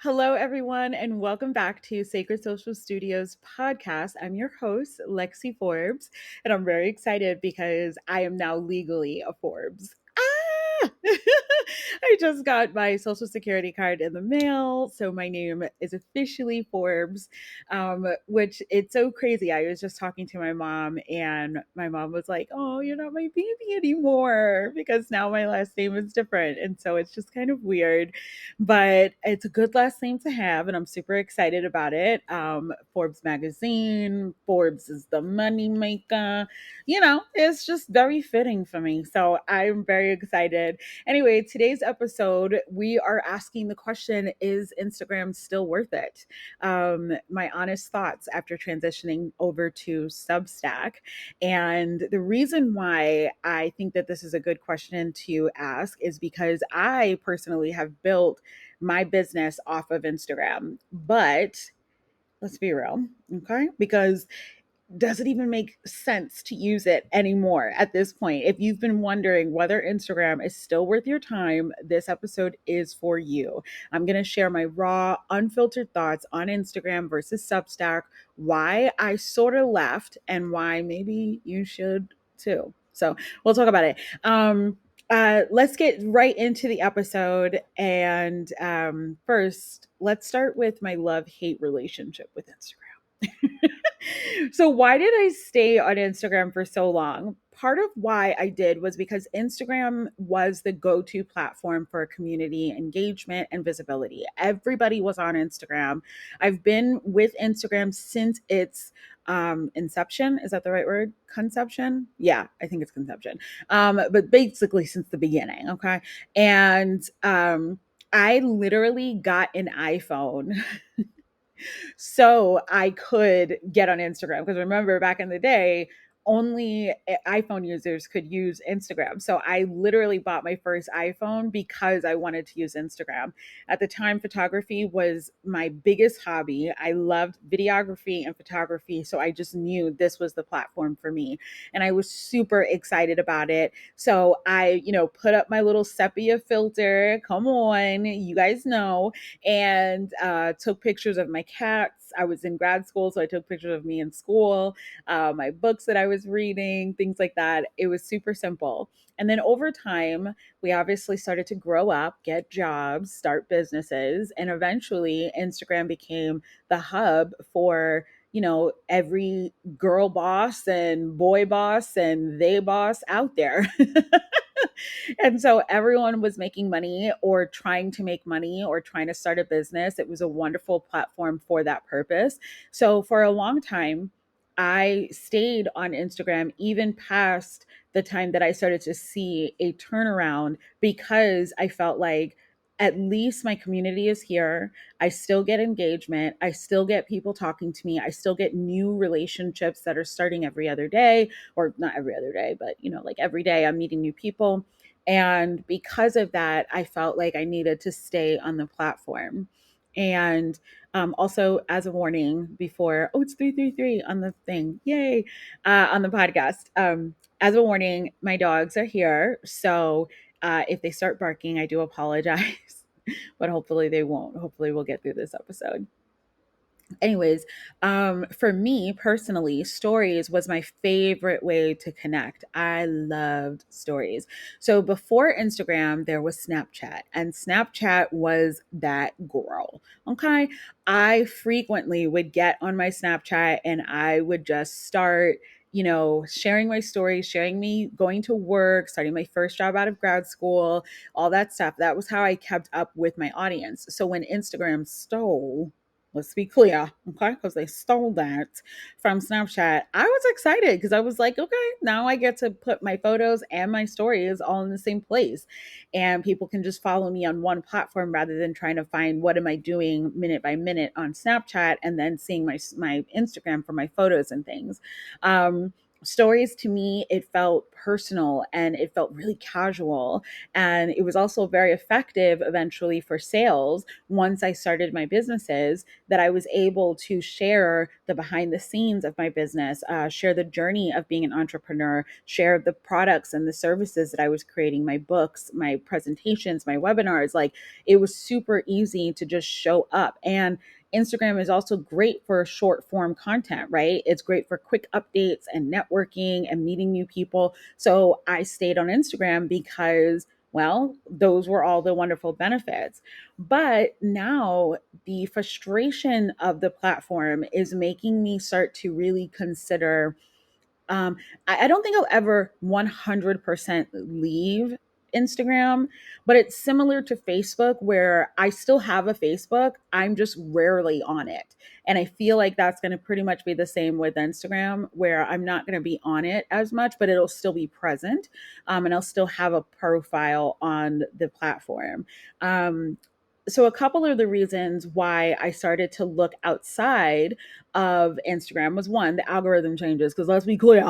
Hello, everyone, and welcome back to Sacred Social Studios podcast. I'm your host, Lexi Forbes, and I'm very excited because I am now legally a Forbes. I just got my social security card in the mail, so my name is officially Forbes, which it's so crazy. I was just talking to my mom, and my mom was like, "Oh, you're not my baby anymore," because now my last name is different, and so it's just kind of weird, but it's a good last name to have, and I'm super excited about it. Forbes magazine, Forbes is the money maker. It's just very fitting for me. So I'm very excited. Anyway, today's episode, we are asking the question: is Instagram still worth it? My honest thoughts after transitioning over to Substack. And the reason why I think that this is a good question to ask is because I personally have built my business off of Instagram. But let's be real, okay? Because does it even make sense to use it anymore at this point? If you've been wondering whether Instagram is still worth your time, this episode is for you. I'm going to share my raw, unfiltered thoughts on Instagram versus Substack, why I sort of left, and why maybe you should too. So we'll talk about it. Let's get right into the episode. And first, let's start with my love hate relationship with Instagram. So, why did I stay on Instagram for so long? Part of why I did was because Instagram was the go to platform for community engagement and visibility. Everybody was on Instagram. I've been with Instagram since its inception. Is that the right word? Conception? Yeah, I think it's conception. But basically, since the beginning. Okay. And I literally got an iPhone so I could get on Instagram. Because remember, back in the day, only iPhone users could use Instagram. So I literally bought my first iPhone because I wanted to use Instagram. At the time, photography was my biggest hobby. I loved videography and photography. So I just knew this was the platform for me. And I was super excited about it. So I, put up my little sepia filter. Come on, you guys know, and took pictures of my cats. I was in grad school, so I took pictures of me in school, my books that I was reading, things like that. It was super simple. And then over time, we obviously started to grow up, get jobs, start businesses, and eventually Instagram became the hub for every girl boss and boy boss and they boss out there. And so everyone was making money or trying to make money or trying to start a business. It was a wonderful platform for that purpose. So for a long time, I stayed on Instagram even past the time that I started to see a turnaround because I felt like at least my community is here. I still get engagement. I still get people talking to me. I still get new relationships that are starting every other day, or not every other day, but like every day I'm meeting new people. And because of that, I felt like I needed to stay on the platform. And also, as a warning, before, oh, it's 333 on the thing, yay, on the podcast. As a warning, my dogs are here. So if they start barking, I do apologize, but hopefully they won't. Hopefully, we'll get through this episode. Anyways, for me personally, stories was my favorite way to connect. I loved stories. So before Instagram, there was Snapchat, and Snapchat was that girl. Okay. I frequently would get on my Snapchat and I would just start sharing my stories, sharing me going to work, starting my first job out of grad school, all that stuff. That was how I kept up with my audience. So when Instagram stole, let's be clear, okay? Because they stole that from Snapchat. I was excited because I was like, okay, now I get to put my photos and my stories all in the same place. And people can just follow me on one platform rather than trying to find what am I doing minute by minute on Snapchat and then seeing my Instagram for my photos and things. Stories to me, it felt personal and it felt really casual. And it was also very effective eventually for sales once I started my businesses, that I was able to share the behind the scenes of my business, share the journey of being an entrepreneur, share the products and the services that I was creating, my books, my presentations, my webinars. Like, it was super easy to just show up. And Instagram is also great for short form content, right? It's great for quick updates and networking and meeting new people. So I stayed on Instagram because, well, those were all the wonderful benefits. But now the frustration of the platform is making me start to really consider, um, I don't think I'll ever 100% leave Instagram, but it's similar to Facebook where I still have a Facebook. I'm just rarely on it. And I feel like that's going to pretty much be the same with Instagram, where I'm not going to be on it as much, but it'll still be present. And I'll still have a profile on the platform. Um, so, a couple of the reasons why I started to look outside of Instagram was, one, the algorithm changes. Because let's be clear,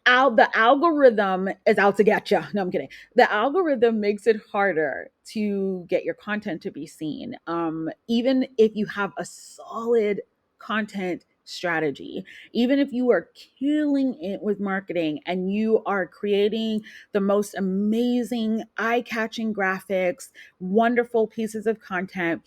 the algorithm is out to get you. No, I'm kidding. The algorithm makes it harder to get your content to be seen. Even if you have a solid content strategy, even if you are killing it with marketing and you are creating the most amazing, eye catching graphics, wonderful pieces of content,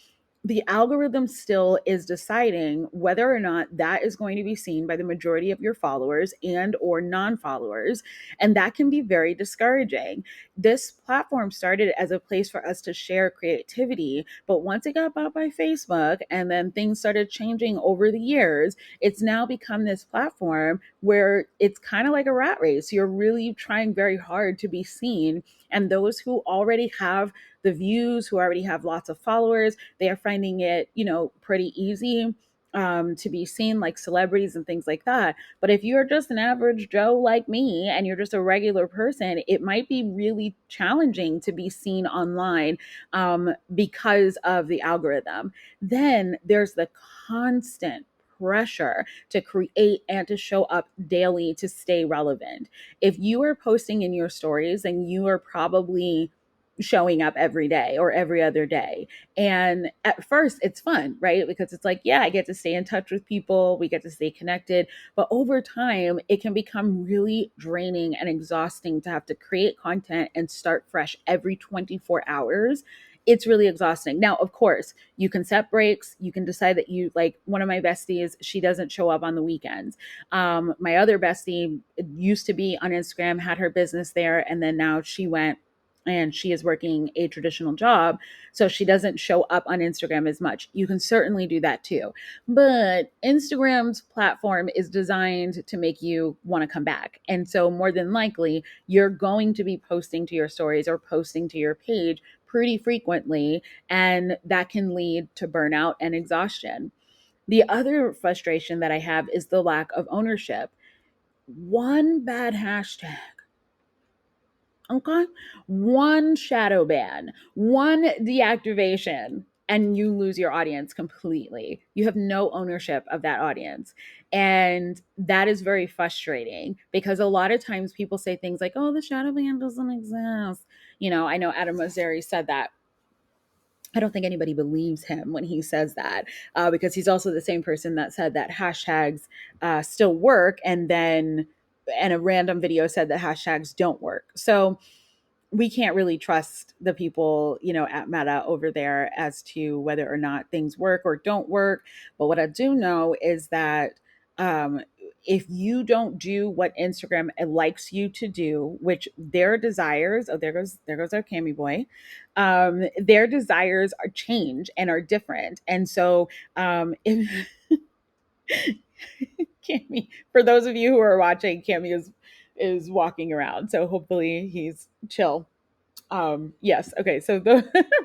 the algorithm still is deciding whether or not that is going to be seen by the majority of your followers and or non-followers, and that can be very discouraging. This platform started as a place for us to share creativity, but once it got bought by Facebook and then things started changing over the years, it's now become this platform where it's kind of like a rat race. You're really trying very hard to be seen, and those who already have the views, who already have lots of followers, they are finding it, pretty easy to be seen, like celebrities and things like that. But if you're just an average Joe like me and you're just a regular person, it might be really challenging to be seen online, because of the algorithm. Then there's the constant pressure to create and to show up daily to stay relevant. If you are posting in your stories, then you are probably showing up every day or every other day. And at first, it's fun, right? Because it's like, yeah, I get to stay in touch with people, we get to stay connected. But over time, it can become really draining and exhausting to have to create content and start fresh every 24 hours. It's really exhausting. Now, of course, you can set breaks. You can decide that you, like, one of my besties, she doesn't show up on the weekends. My other bestie used to be on Instagram, had her business there, and then now she went and she is working a traditional job. So she doesn't show up on Instagram as much. You can certainly do that too. But Instagram's platform is designed to make you want to come back. And so, more than likely, you're going to be posting to your stories or posting to your page pretty frequently. And that can lead to burnout and exhaustion. The other frustration that I have is the lack of ownership. One bad hashtag, okay, one shadow ban, one deactivation, and you lose your audience completely. You have no ownership of that audience. And that is very frustrating because a lot of times people say things like, oh, the shadow ban doesn't exist. I know Adam Mosseri said that. I don't think anybody believes him when he says that, because he's also the same person that said that hashtags still work, and a random video said that hashtags don't work. So we can't really trust the people, at Meta over there as to whether or not things work or don't work. But what I do know is that, if you don't do what Instagram likes you to do, which their desires, oh, there goes our Cammy boy, their desires are change and are different. And so, if Cammy, for those of you who are watching, Cammy is walking around, so hopefully he's chill. Yes. Okay. So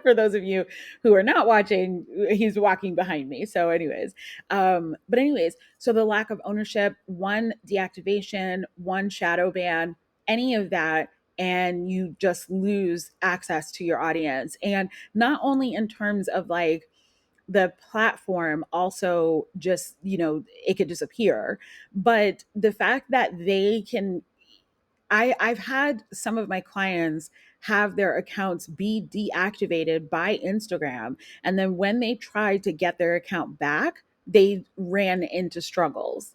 for those of you who are not watching, he's walking behind me. So anyways, so the lack of ownership, one deactivation, one shadow ban, any of that, and you just lose access to your audience. And not only in terms of, like, the platform also just, it could disappear. But the fact that they can, I've had some of my clients have their accounts be deactivated by Instagram. And then when they tried to get their account back, they ran into struggles.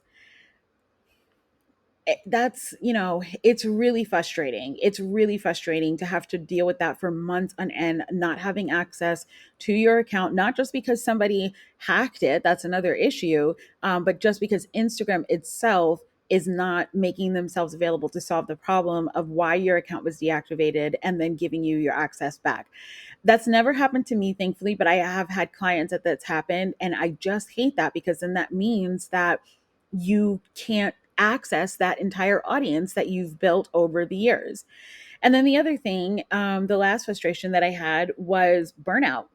That's, it's really frustrating. It's really frustrating to have to deal with that for months on end, not having access to your account, not just because somebody hacked it, that's another issue, but just because Instagram itself is not making themselves available to solve the problem of why your account was deactivated and then giving you your access back. That's never happened to me, thankfully, but I have had clients that that's happened. And I just hate that, because then that means that you can't access that entire audience that you've built over the years. And then the other thing, the last frustration that I had was burnout,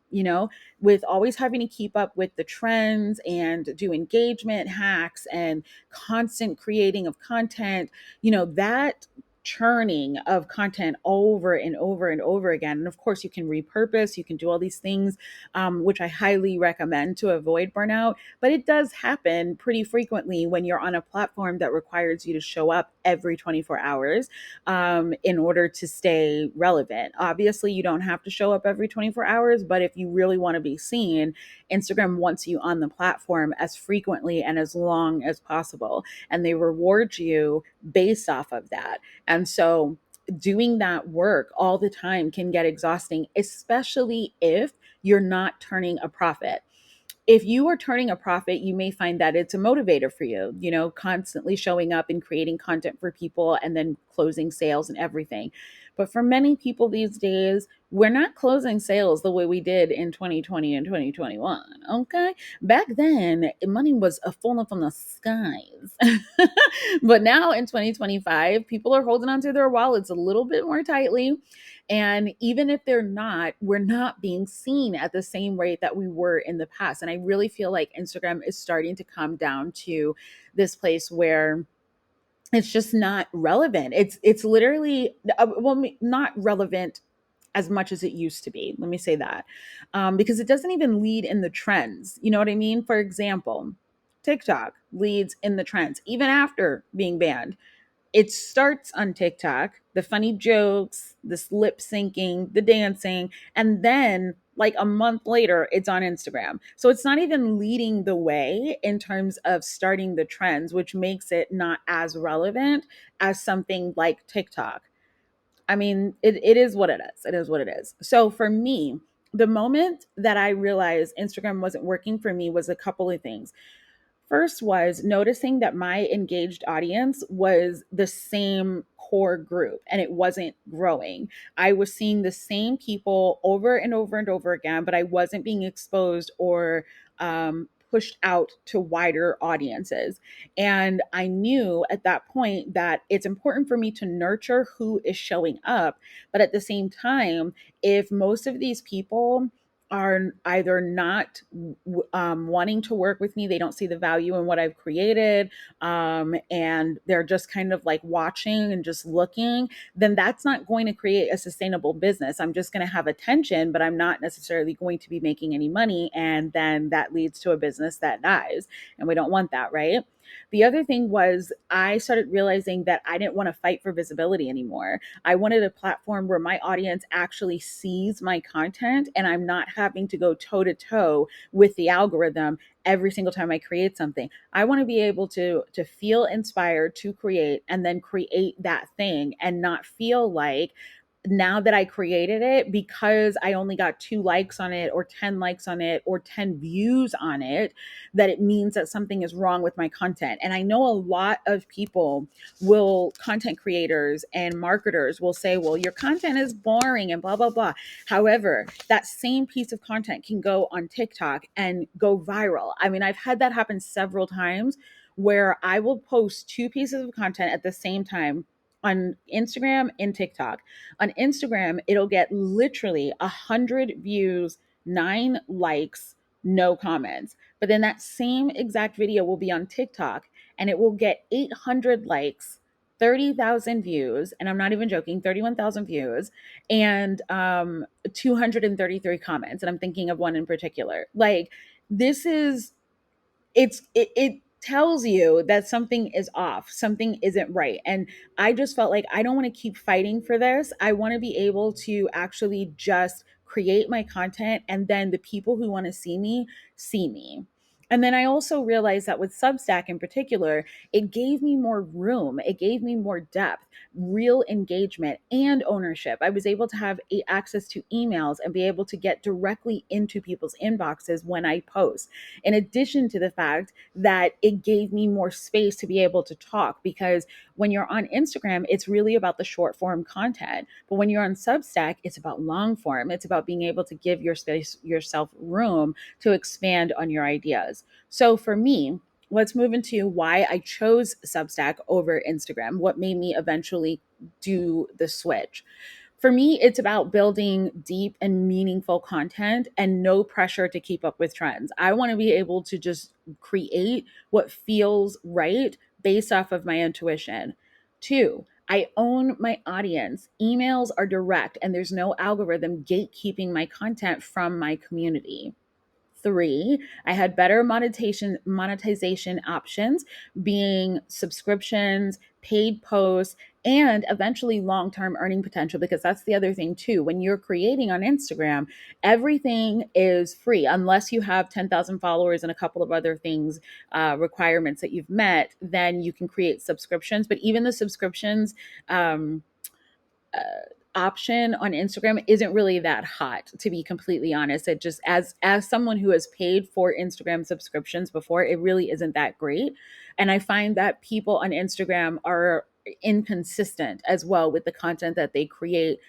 with always having to keep up with the trends and do engagement hacks and constant creating of content, that churning of content over and over and over again. And of course, you can repurpose, you can do all these things, which I highly recommend to avoid burnout. But it does happen pretty frequently when you're on a platform that requires you to show up every 24 hours in order to stay relevant. Obviously, you don't have to show up every 24 hours, but if you really want to be seen, Instagram wants you on the platform as frequently and as long as possible. And they reward you based off of that. And so doing that work all the time can get exhausting, especially if you're not turning a profit. If you are turning a profit, you may find that it's a motivator for you, constantly showing up and creating content for people and then closing sales and everything. But for many people these days, we're not closing sales the way we did in 2020 and 2021. Okay. Back then, money was a falling from the skies. But now in 2025, people are holding onto their wallets a little bit more tightly. And even if they're not, we're not being seen at the same rate that we were in the past. And I really feel like Instagram is starting to come down to this place where it's just not relevant. It's literally, not relevant as much as it used to be. Let me say that, because it doesn't even lead in the trends. You know what I mean? For example, TikTok leads in the trends even after being banned. It starts on TikTok, the funny jokes, this lip syncing, the dancing, and then like a month later, it's on Instagram. So it's not even leading the way in terms of starting the trends, which makes it not as relevant as something like TikTok. I mean, it is what it is. It is what it is. So for me, the moment that I realized Instagram wasn't working for me was a couple of things. First was noticing that my engaged audience was the same core group and it wasn't growing. I was seeing the same people over and over and over again, but I wasn't being exposed or pushed out to wider audiences. And I knew at that point that it's important for me to nurture who is showing up. But at the same time, if most of these people are either not wanting to work with me, they don't see the value in what I've created, and they're just kind of like watching and just looking, then that's not going to create a sustainable business. I'm just going to have attention, but I'm not necessarily going to be making any money. And then that leads to a business that dies. And we don't want that, right? The other thing was I started realizing that I didn't want to fight for visibility anymore. I wanted a platform where my audience actually sees my content and I'm not having to go toe to toe with the algorithm every single time I create something. I want to be able to feel inspired to create and then create that thing and not feel like now that I created it, because I only got 2 likes on it or 10 likes on it or 10 views on it, that it means that something is wrong with my content. And I know a lot of people content creators and marketers will say, well, your content is boring and blah, blah, blah. However, that same piece of content can go on TikTok and go viral. I mean, I've had that happen several times where I will post 2 pieces of content at the same time on Instagram and TikTok. On Instagram, it'll get literally 100 views, 9 likes, no comments. But then that same exact video will be on TikTok and it will get 800 likes, 30,000 views, and I'm not even joking, 31,000 views, and 233 comments. And I'm thinking of one in particular. Like, this is, it tells you that something is off, something isn't right. And I just felt like I don't want to keep fighting for this. I want to be able to actually just create my content, and then the people who want to see me. And then I also realized that with Substack in particular, it gave me more room, it gave me more depth, real engagement, and ownership. I was able to have access to emails and be able to get directly into people's inboxes when I post, in addition to the fact that it gave me more space to be able to talk. Because when you're on Instagram, it's really about the short form content. But when you're on Substack, it's about long form. It's about being able to give yourself room to expand on your ideas. So for me, let's move into why I chose Substack over Instagram, what made me eventually do the switch. For me, it's about building deep and meaningful content and no pressure to keep up with trends. I want to be able to just create what feels right based off of my intuition. Two, I own my audience. Emails are direct, and there's no algorithm gatekeeping my content from my community. Three, I had better monetization options, being subscriptions, paid posts, and eventually long-term earning potential. Because that's the other thing too. When you're creating on Instagram, everything is free unless you have 10,000 followers and a couple of other things, requirements that you've met. Then you can create subscriptions. But even the subscriptions, um, uh, option on Instagram isn't really that hot, to be completely honest. It just, as someone who has paid for Instagram subscriptions before, it really isn't that great. And I find that people on Instagram are inconsistent as well with the content that they create,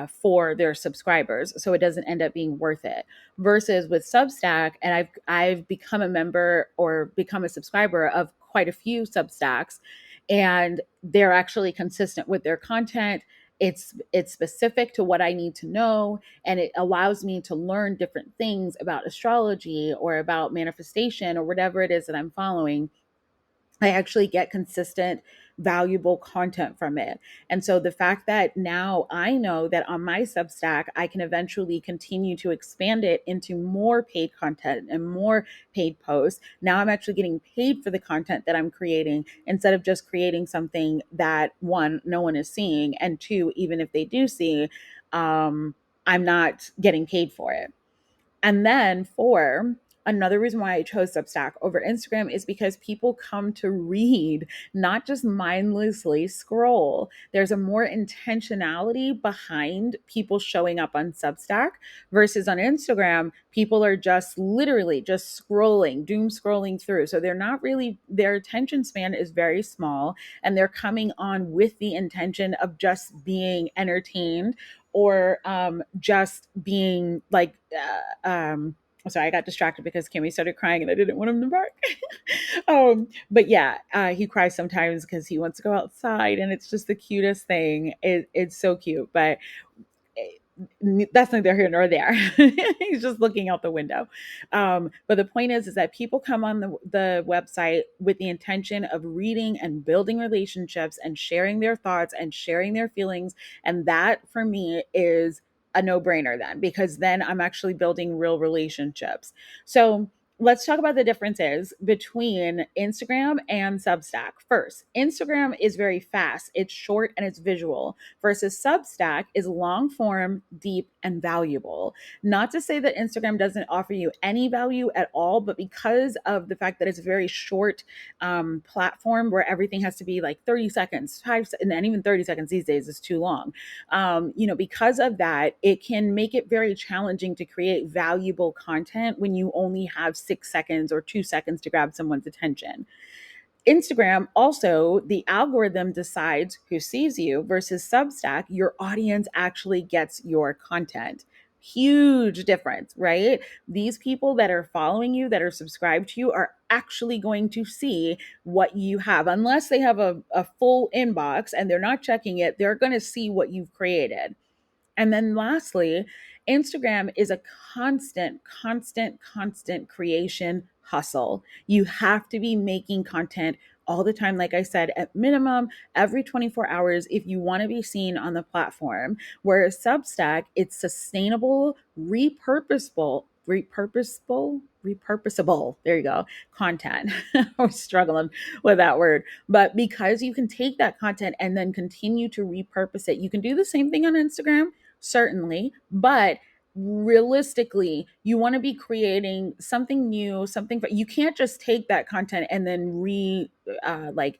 for their subscribers, so it doesn't end up being worth it. Versus with Substack, and I've become a member or become a subscriber of quite a few Substacks, and they're actually consistent with their content. It's specific to what I need to know, and it allows me to learn different things about astrology or about manifestation or whatever it is that I'm following. I actually get consistent, valuable content from it. And so the fact that now I know that on my Substack, I can eventually continue to expand it into more paid content and more paid posts. Now I'm actually getting paid for the content that I'm creating instead of just creating something that, one, no one is seeing, and two, even if they do see, I'm not getting paid for it. And then four, another reason why I chose Substack over Instagram is because people come to read, not just mindlessly scroll. There's a more intentionality behind people showing up on Substack versus on Instagram. People are just literally just scrolling, doom scrolling through. So they're not really, their attention span is very small, and they're coming on with the intention of just being entertained, or just being like, sorry, I got distracted because Kimmy started crying and I didn't want him to bark. But yeah, he cries sometimes because he wants to go outside, and it's just the cutest thing. It's so cute, but that's neither here nor there. He's just looking out the window. But the point is that people come on the website with the intention of reading and building relationships and sharing their thoughts and sharing their feelings. And that for me is a no-brainer then, because then I'm actually building real relationships. So let's talk about the differences between Instagram and Substack. First, Instagram is very fast, it's short, and it's visual, versus Substack is long form, deep, and valuable. Not to say that Instagram doesn't offer you any value at all, but because of the fact that it's a very short, platform where everything has to be like 30 seconds, and even 30 seconds these days is too long. Because of that, it can make it very challenging to create valuable content when you only have 6 seconds or 2 seconds to grab someone's attention. Instagram also, the algorithm decides who sees you, versus Substack, your audience actually gets your content. Huge difference, right? These people that are following you, that are subscribed to you, are actually going to see what you have. Unless they have a full inbox and they're not checking it, they're going to see what you've created. And then lastly, Instagram is a constant creation hustle. You have to be making content all the time. Like I said, at minimum, every 24 hours if you want to be seen on the platform. Whereas Substack, it's sustainable, repurposable, there you go, content. I was struggling with that word. But because you can take that content and then continue to repurpose it, you can do the same thing on Instagram, certainly, but realistically you want to be creating something new, something, but you can't just take that content and then like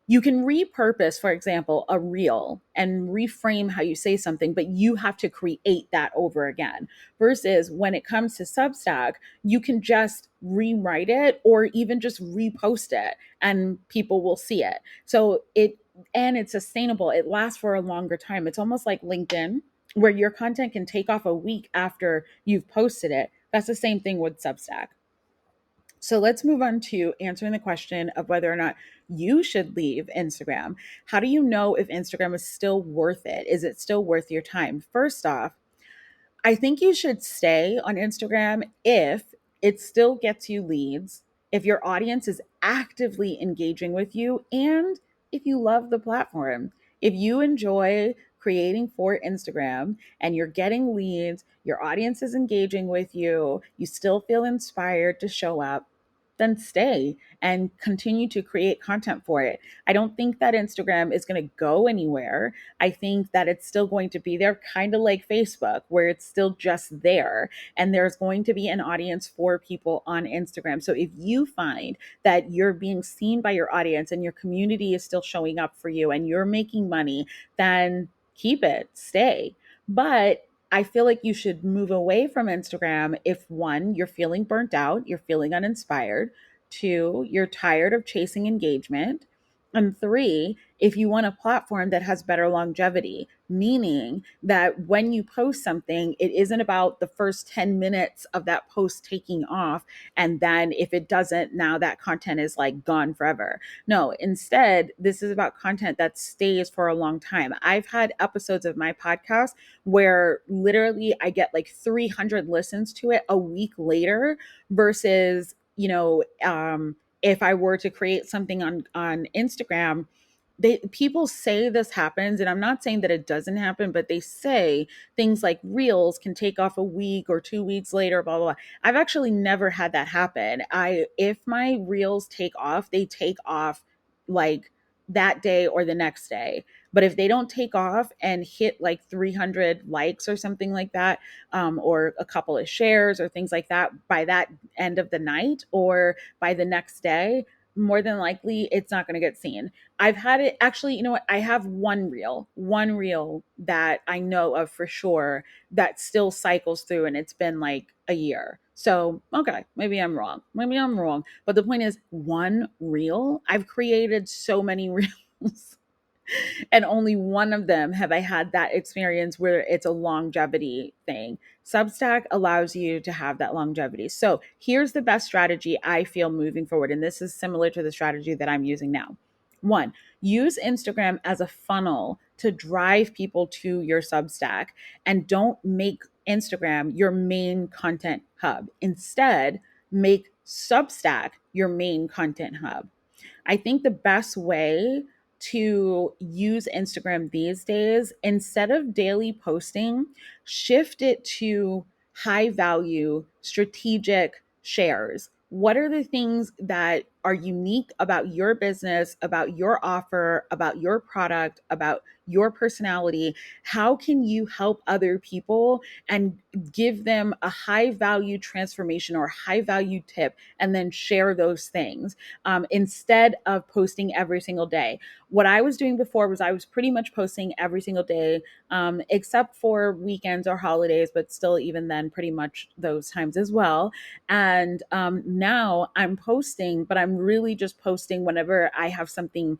you can repurpose, for example, a reel and reframe how you say something, but you have to create that over again. Versus when it comes to Substack, you can just rewrite it or even just repost it and people will see it. And it's sustainable. It lasts for a longer time. It's almost like LinkedIn, where your content can take off a week after you've posted it. That's the same thing with Substack. So let's move on to answering the question of whether or not you should leave Instagram. How do you know if Instagram is still worth it? Is it still worth your time? First off, I think you should stay on Instagram if it still gets you leads, if your audience is actively engaging with you, and if you love the platform. If you enjoy creating for Instagram and you're getting leads, your audience is engaging with you, you still feel inspired to show up, then stay and continue to create content for it. I don't think that Instagram is going to go anywhere. I think that it's still going to be there, kind of like Facebook, where it's still just there. And there's going to be an audience for people on Instagram. So if you find that you're being seen by your audience and your community is still showing up for you and you're making money, then keep it, stay. But I feel like you should move away from Instagram if one, you're feeling burnt out, you're feeling uninspired, two, you're tired of chasing engagement, and three, if you want a platform that has better longevity, meaning that when you post something, it isn't about the first 10 minutes of that post taking off. And then if it doesn't, now that content is like gone forever. No, instead, this is about content that stays for a long time. I've had episodes of my podcast where literally I get like 300 listens to it a week later versus, if I were to create something on Instagram, people say this happens, and I'm not saying that it doesn't happen, but they say things like reels can take off a week or 2 weeks later, blah, blah, blah. I've actually never had that happen. If my reels take off, they take off like that day or the next day. But if they don't take off and hit like 300 likes or something like that, or a couple of shares or things like that by that end of the night or by the next day, more than likely it's not going to get seen. I've had it actually, you know what? I have one reel that I know of for sure that still cycles through and it's been like a year. So, okay, maybe I'm wrong. Maybe I'm wrong. But the point is, one reel, I've created so many reels and only one of them have I had that experience where it's a longevity thing. Substack allows you to have that longevity. So here's the best strategy I feel moving forward. And this is similar to the strategy that I'm using now. One, use Instagram as a funnel to drive people to your Substack, and don't make Instagram your main content hub. Instead, make Substack your main content hub. I think the best way to use Instagram these days, instead of daily posting, shift it to high value strategic shares. What are the things that are unique about your business, about your offer, about your product, about your personality? How can you help other people and give them a high value transformation or high value tip, and then share those things instead of posting every single day? What I was doing before was I was pretty much posting every single day, except for weekends or holidays, but still, even then, pretty much those times as well. And now I'm posting, but I'm really just posting whenever I have something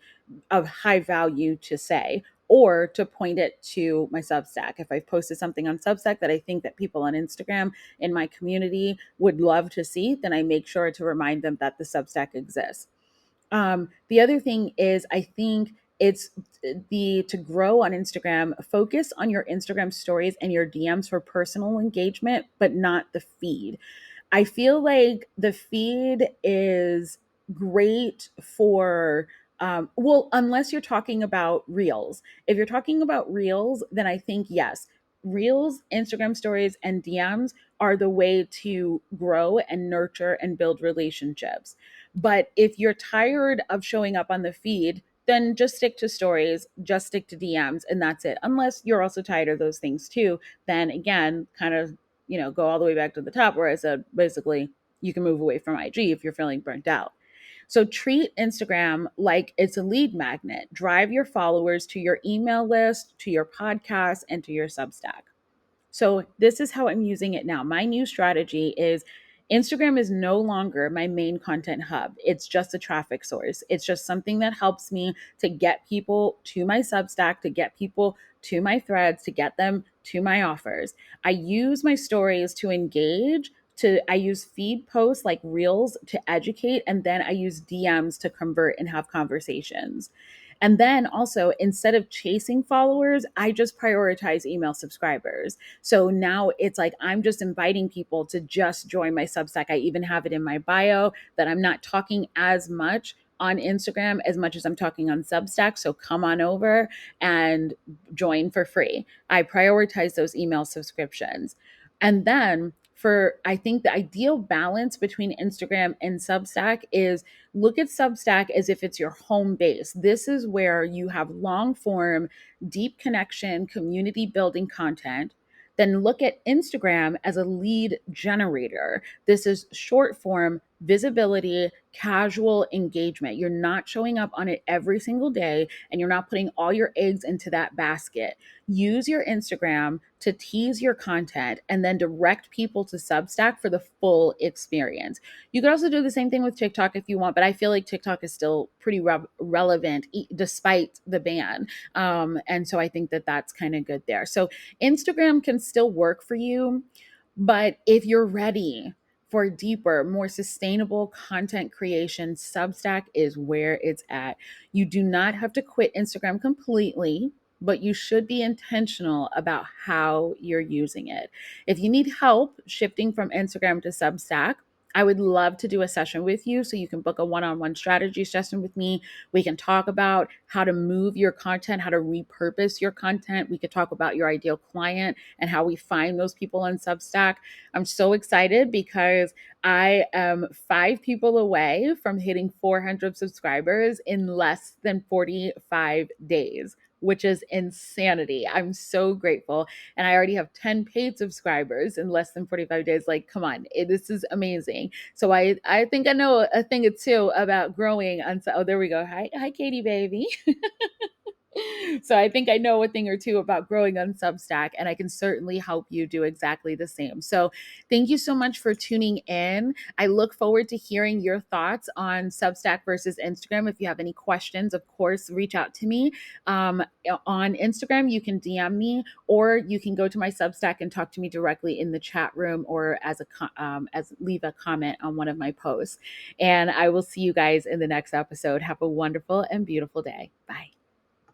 of high value to say, or to point it to my Substack. If I've posted something on Substack that I think that people on Instagram in my community would love to see, then I make sure to remind them that the Substack exists. The other thing is, I think it's the to grow on Instagram, focus on your Instagram stories and your DMs for personal engagement, but not the feed. I feel like the feed is great for well, unless you're talking about reels. If you're talking about reels, then I think yes, reels, Instagram stories, and DMs are the way to grow and nurture and build relationships. But if you're tired of showing up on the feed, then just stick to stories, just stick to DMs, and that's it. Unless you're also tired of those things too, then again, kind of, go all the way back to the top where I said basically you can move away from IG if you're feeling burnt out. So treat Instagram like it's a lead magnet. Drive your followers to your email list, to your podcast, and to your Substack. So this is how I'm using it now. My new strategy is Instagram is no longer my main content hub. It's just a traffic source. It's just something that helps me to get people to my Substack, to get people to my threads, to get them to my offers. I use my stories to engage. I use feed posts like reels to educate, and then I use DMs to convert and have conversations. And then also, instead of chasing followers, I just prioritize email subscribers. So now it's like I'm just inviting people to just join my Substack. I even have it in my bio that I'm not talking as much on Instagram as much as I'm talking on Substack. So come on over and join for free. I prioritize those email subscriptions. And then I think the ideal balance between Instagram and Substack is look at Substack as if it's your home base. This is where you have long form, deep connection, community building content. Then look at Instagram as a lead generator. This is short form visibility, casual engagement. You're not showing up on it every single day and you're not putting all your eggs into that basket. Use your Instagram to tease your content and then direct people to Substack for the full experience. You could also do the same thing with TikTok if you want, but I feel like TikTok is still pretty relevant despite the ban. And so I think that that's kind of good there. So Instagram can still work for you, but if you're ready for deeper, more sustainable content creation, Substack is where it's at. You do not have to quit Instagram completely, but you should be intentional about how you're using it. If you need help shifting from Instagram to Substack, I would love to do a session with you so you can book a one-on-one strategy session with me. We can talk about how to move your content, how to repurpose your content. We could talk about your ideal client and how we find those people on Substack. I'm so excited because I am 5 people away from hitting 400 subscribers in less than 45 days, which is insanity. I'm so grateful. And I already have 10 paid subscribers in less than 45 days. Like, come on, this is amazing. So I think I know a thing or two about growing on, oh, there we go. Hi, Katie, baby. So I think I know a thing or two about growing on Substack, and I can certainly help you do exactly the same. So thank you so much for tuning in. I look forward to hearing your thoughts on Substack versus Instagram. If you have any questions, of course, reach out to me. On Instagram, you can DM me, or you can go to my Substack and talk to me directly in the chat room, or as leave a comment on one of my posts. And I will see you guys in the next episode. Have a wonderful and beautiful day. Bye.